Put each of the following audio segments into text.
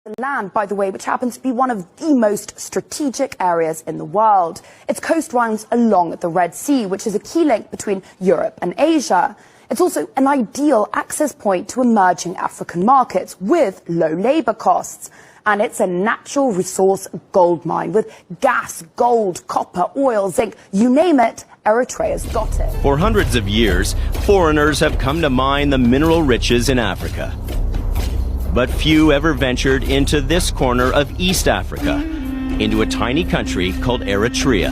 The land, by the way, which happens to be one of the most strategic areas in the world. Its coast runs along the Red Sea, which is a key link between Europe and Asia. It's also an ideal access point to emerging African markets with low labor costs. And it's a natural resource gold mine with gas, gold, copper, oil, zinc, you name it, Eritrea's got it. For hundreds of years, foreigners have come to mine the mineral riches in Africa. But few ever ventured into this corner of East Africa, into a tiny country called Eritrea.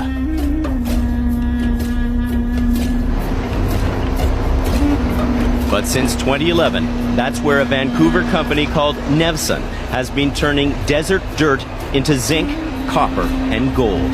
But since 2011, that's where a Vancouver company called Nevsun has been turning desert dirt into zinc, copper, and gold.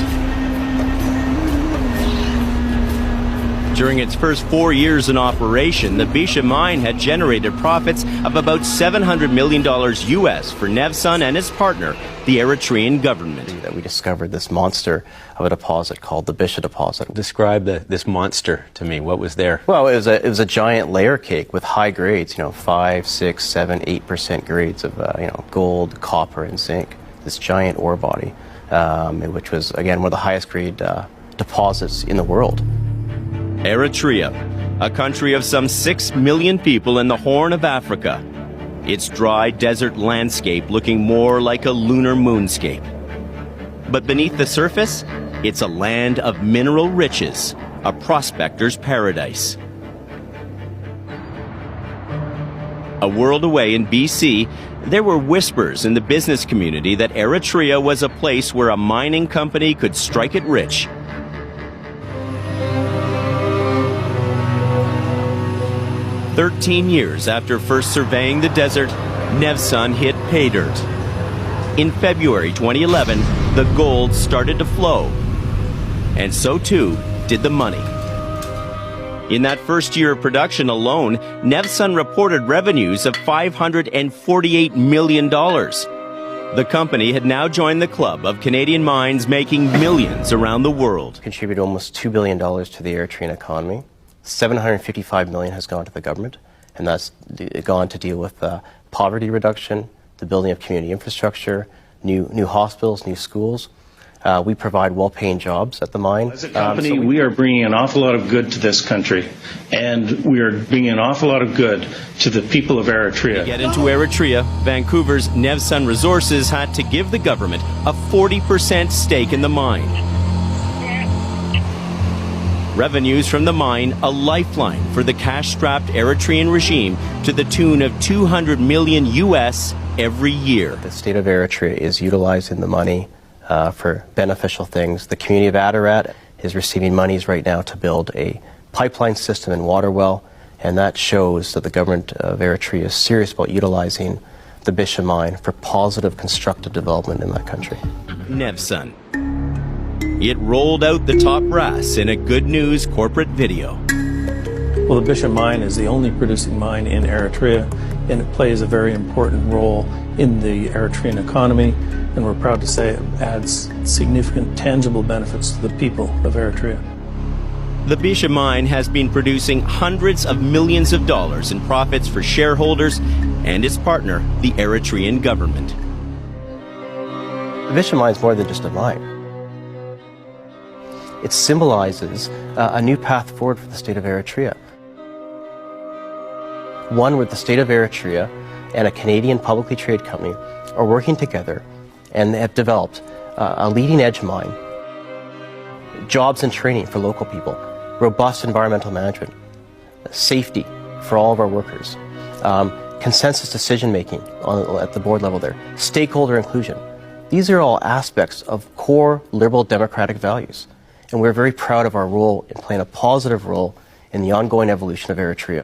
During its first 4 years in operation, the Bisha mine had generated profits of about $700 million US for Nevsun and its partner, the Eritrean government. That we discovered this monster of a deposit called the Bisha deposit. Describe this monster to me. What was there? Well, it was a giant layer cake with high grades, 5, 6, 7, 8% grades of gold, copper, and zinc. This giant ore body, which was again one of the highest grade deposits in the world. Eritrea, a country of some 6 million people in the Horn of Africa. Its dry desert landscape looking more like a lunar moonscape. But beneath the surface, it's a land of mineral riches, a prospector's paradise. A world away in BC, there were whispers in the business community that Eritrea was a place where a mining company could strike it rich. "13 years after first surveying the desert, Nevsun hit pay dirt. In February 2011, the gold started to flow. And so too did the money. In that first year of production alone, Nevsun reported revenues of $548 million. The company had now joined the club of Canadian mines making millions around the world. Contributed almost $2 billion to the Eritrean economy. $755 million has gone to the government, and that's gone to deal with poverty reduction, the building of community infrastructure, new hospitals, new schools. We provide well-paying jobs at the mine. As a company, we are bringing an awful lot of good to this country, and we are bringing an awful lot of good to the people of Eritrea. To get into Eritrea, Vancouver's Nevsun Resources had to give the government a 40% stake in the mine. Revenues from the mine, a lifeline for the cash-strapped Eritrean regime to the tune of $200 million US every year. The state of Eritrea is utilizing the money for beneficial things. The community of Adarat is receiving monies right now to build a pipeline system and water well, and that shows that the government of Eritrea is serious about utilizing the Bisha mine for positive, constructive development in that country. Nevsun. It rolled out the top brass in a Good News corporate video. Well, the Bisha mine is the only producing mine in Eritrea, and it plays a very important role in the Eritrean economy, and we're proud to say it adds significant tangible benefits to the people of Eritrea. The Bisha mine has been producing hundreds of millions of dollars in profits for shareholders and its partner, the Eritrean government. The Bisha mine is more than just a mine. It symbolizes a new path forward for the state of Eritrea. One where the state of Eritrea and a Canadian publicly traded company are working together and they have developed a leading-edge mine, jobs and training for local people, robust environmental management, safety for all of our workers, consensus decision-making at the board level there, stakeholder inclusion. These are all aspects of core liberal democratic values. And we're very proud of our role in playing a positive role in the ongoing evolution of Eritrea.